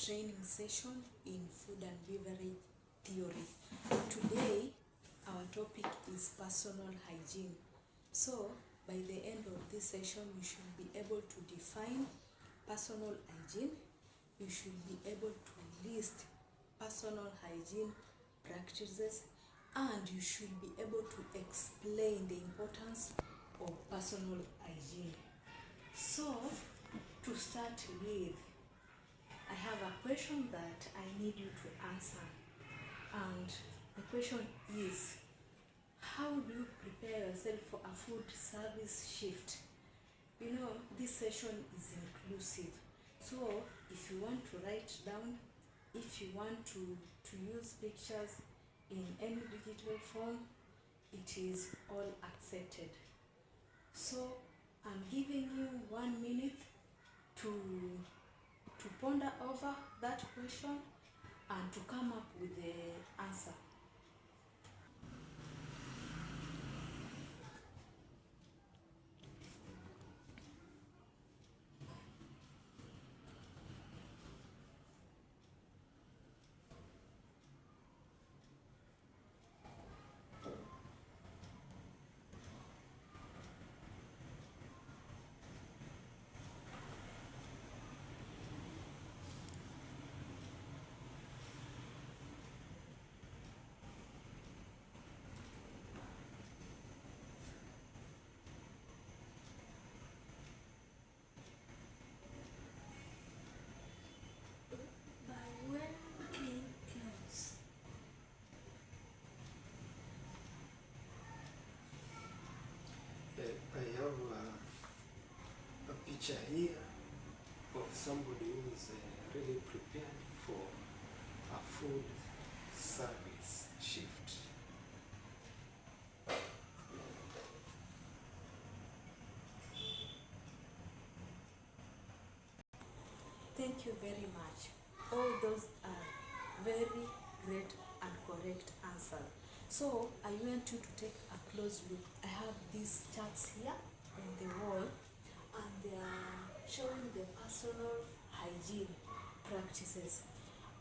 training session in food and beverage theory. Today, our topic is personal hygiene. So, by the end of this session, you should be able to define personal hygiene. You should be able to list personal hygiene practices, and you should be able to explain the importance of personal hygiene. So, to start with, I have a question that I need you to answer. And the question is, how do you prepare yourself for a food service shift? You know, this session is inclusive. So if you want to write down, if you want to use pictures in any digital form, it is all accepted. So I'm giving you 1 minute to ponder over that question and to come up with the answer. By wearing clean clothes. I have a picture here of somebody who is really prepared for a food service shift. Thank you very much. All those are very great and correct answers. So I want you to take a close look. I have these charts here on the wall, and they are showing the personal hygiene practices.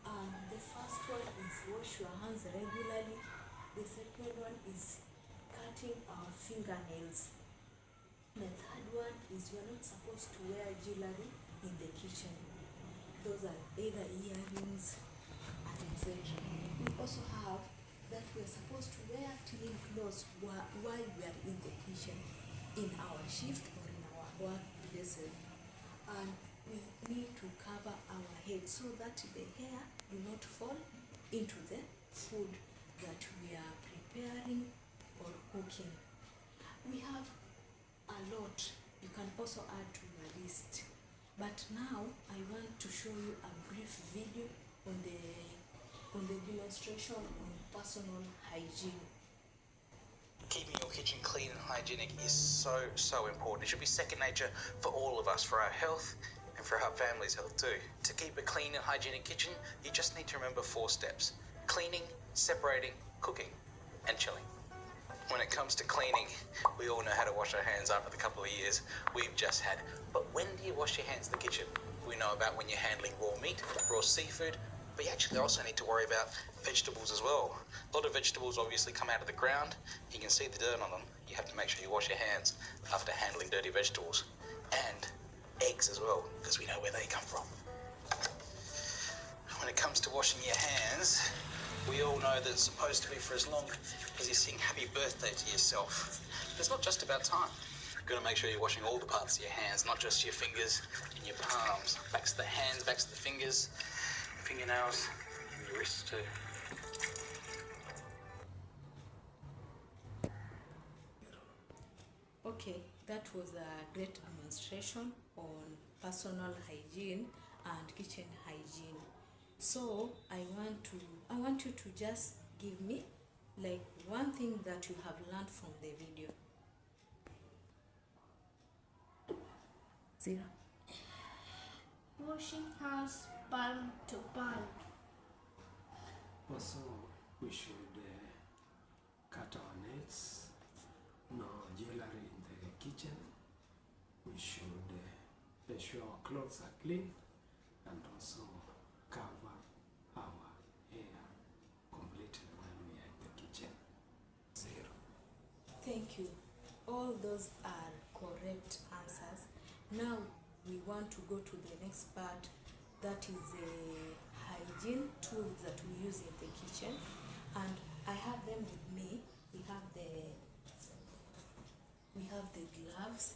The first one is wash your hands regularly. The second one is cutting our fingernails. The third one is you are not supposed to wear jewelry in the kitchen. Those are either earrings and etc. We also have that we are supposed to wear clean clothes while we are in the kitchen, in our shift or in our workplaces. And we need to cover our head so that the hair do not fall into the food that we are preparing or cooking. We have a lot. You can also add to your list. But now I want to show you a brief video on the demonstration on personal hygiene. Keeping your kitchen clean and hygienic is so important. It should be second nature for all of us, for our health and for our family's health too. To keep a clean and hygienic kitchen, you just need to remember 4 steps: cleaning, separating, cooking, and chilling. When it comes to cleaning, we all know how to wash our hands after the couple of years we've just had. But when do you wash your hands in the kitchen? We know about when you're handling raw meat, raw seafood, but you actually also need to worry about vegetables as well. A lot of vegetables obviously come out of the ground. You can see the dirt on them. You have to make sure you wash your hands after handling dirty vegetables. And eggs as well, because we know where they come from. When it comes to washing your hands, we all know that it's supposed to be for as long as you sing happy birthday to yourself. But it's not just about time. You've got to make sure you're washing all the parts of your hands, not just your fingers and your palms. Backs of the hands, backs of the fingers, fingernails, and your wrists too. Okay, that was a great demonstration on personal hygiene and kitchen hygiene. So I want you to just give me like one thing that you have learned from the video. 0. Washing hands palm to palm. Also, we should cut our nails, no jewelry in the kitchen. We should ensure our clothes are clean, and also cover our hair completely when we are in the kitchen. 0. Thank you. All those are correct answers. Now we want to go to the next part, that is the hygiene tools that we use in the kitchen, and I have them with me. We have the gloves.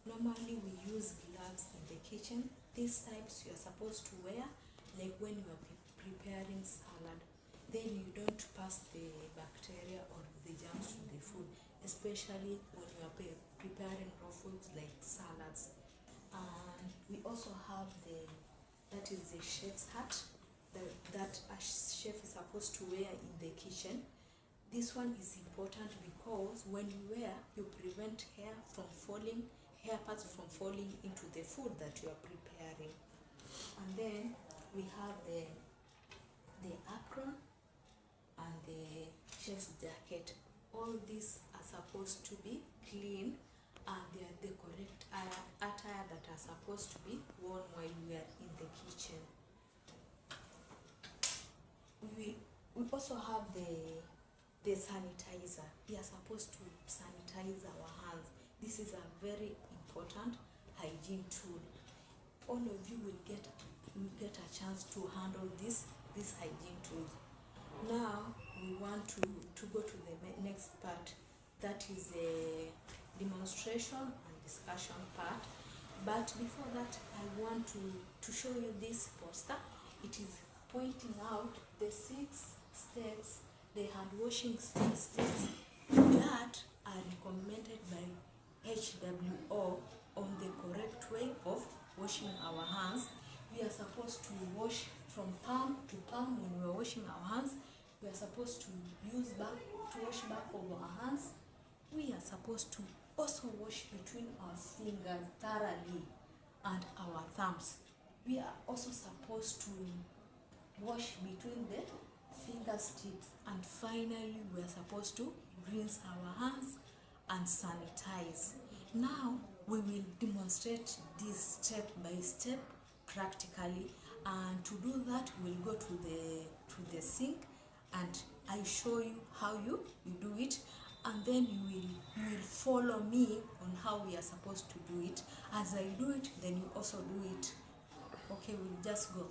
Normally we use gloves in the kitchen. These types you are supposed to wear like when you are preparing salad. Then you don't pass the bacteria or the germs to the food, especially when you are preparing raw foods like salads. And we also have that is the chef's hat that a chef is supposed to wear in the kitchen. This one is important because when you wear, you prevent hair parts from falling into the food that you are preparing. And then we have the apron and the chef's jacket. All these are supposed to be clean, and they are the correct attire that are supposed to be worn while we are in the kitchen. We also have the sanitizer. We are supposed to sanitize our hands. This is a very important hygiene tool. All of you will get a chance to handle this hygiene tools. Now we want to go to the next part, that is a demonstration and discussion part. But before that, I want to show you this poster. It is pointing out the 6 steps, the hand washing 6 steps that are recommended by HWO on the correct way of washing our hands. We are supposed to wash from palm to palm when we are washing our hands. We are supposed to wash back of our hands. We are supposed to also wash between our fingers thoroughly and our thumbs. We are also supposed to wash between the fingertips, and finally we are supposed to rinse our hands and sanitize. Now we will demonstrate this step by step practically, and to do that we'll go to the sink and I show you how you do it, and then you will follow me on how we are supposed to do it. As I do it, then you also do it. Okay, we'll just go.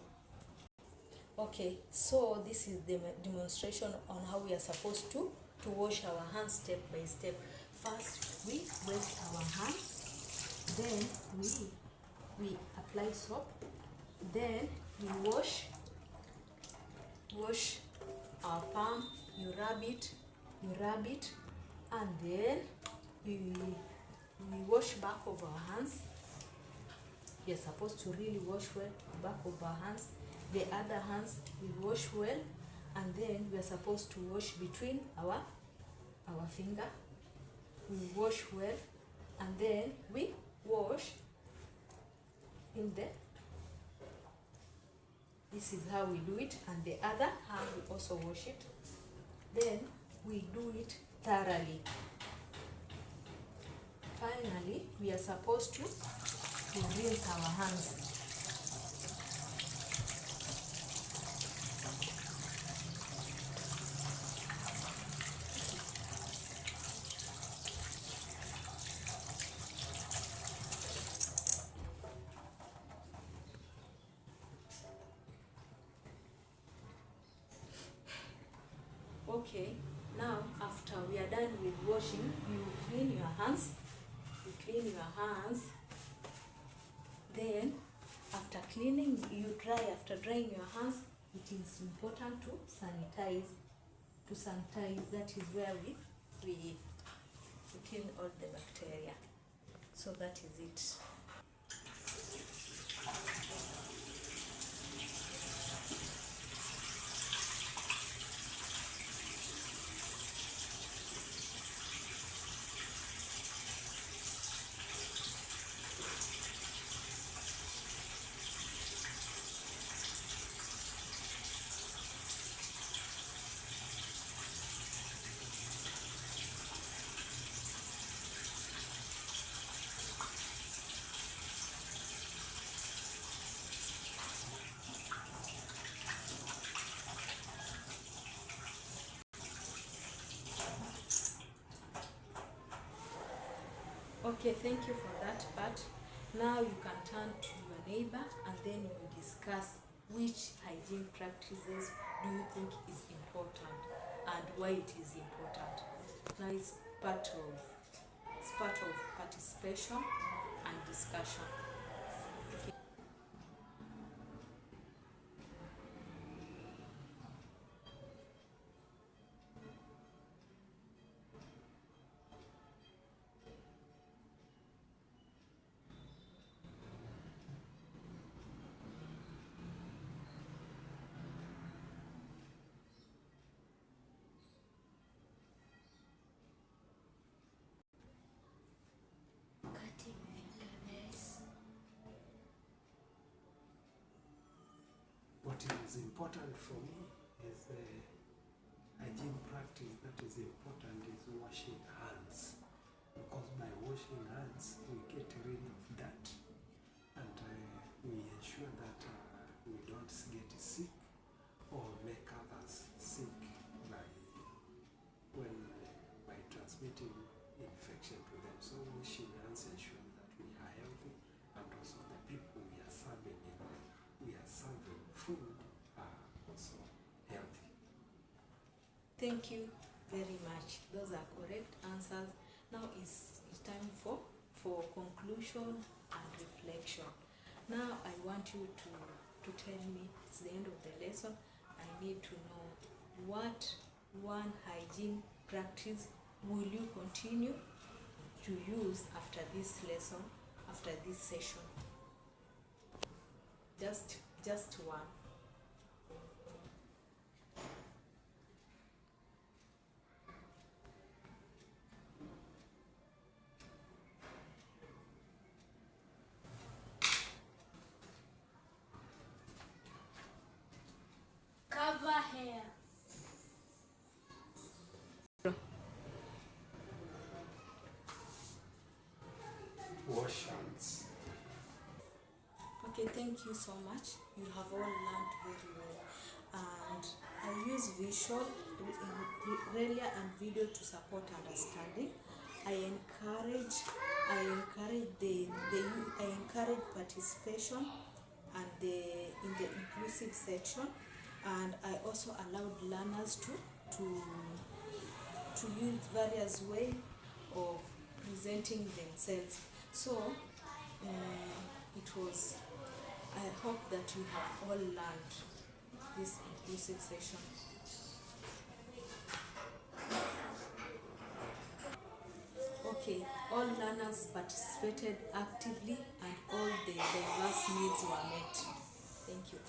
Okay, so this is the demonstration on how we are supposed to wash our hands step by step. First, we wet our hands, then we apply soap, then we wash our palm, you rub it, and then we wash back of our hands. We are supposed to really wash well back of our hands. The other hands we wash well, and then we are supposed to wash between our finger. We wash well, and then we wash in the. This is how we do it, and the other hand we also wash it. Then we do it thoroughly. Finally, we are supposed to rinse our hands. Okay, now after we are done with washing, you clean your hands. Then after cleaning, after drying your hands, it is important to sanitize. That is where we clean all the bacteria. So that is it. Okay, thank you for that part. Now you can turn to your neighbor and then you discuss which hygiene practices do you think is important and why it is important. Now it's part of participation and discussion. Okay. Cutting fingernails. What is important for me is the hygiene practice that is important is washing hands, because by washing hands we get rid of dirt and we ensure that we don't get sick or make others sick by by transmitting infection to them. So washing hands ensure that we are healthy, and also the people we are serving food are also healthy. Thank you very much. Those are correct answers. Now it's time for conclusion and reflection. Now I want you to tell me, it's the end of the lesson, I need to know what one hygiene practice will you continue to use after this lesson, after this session. Just one. Cover hair. Wash hands. Okay, thank you so much. You have all learned very well. And I use visual, radio and video to support understanding. I encourage participation and in the inclusive section, and I also allowed learners to use various ways of presenting themselves. So I hope that you have all learned this inclusive session. Okay, all learners participated actively and all the diverse needs were met. Thank you.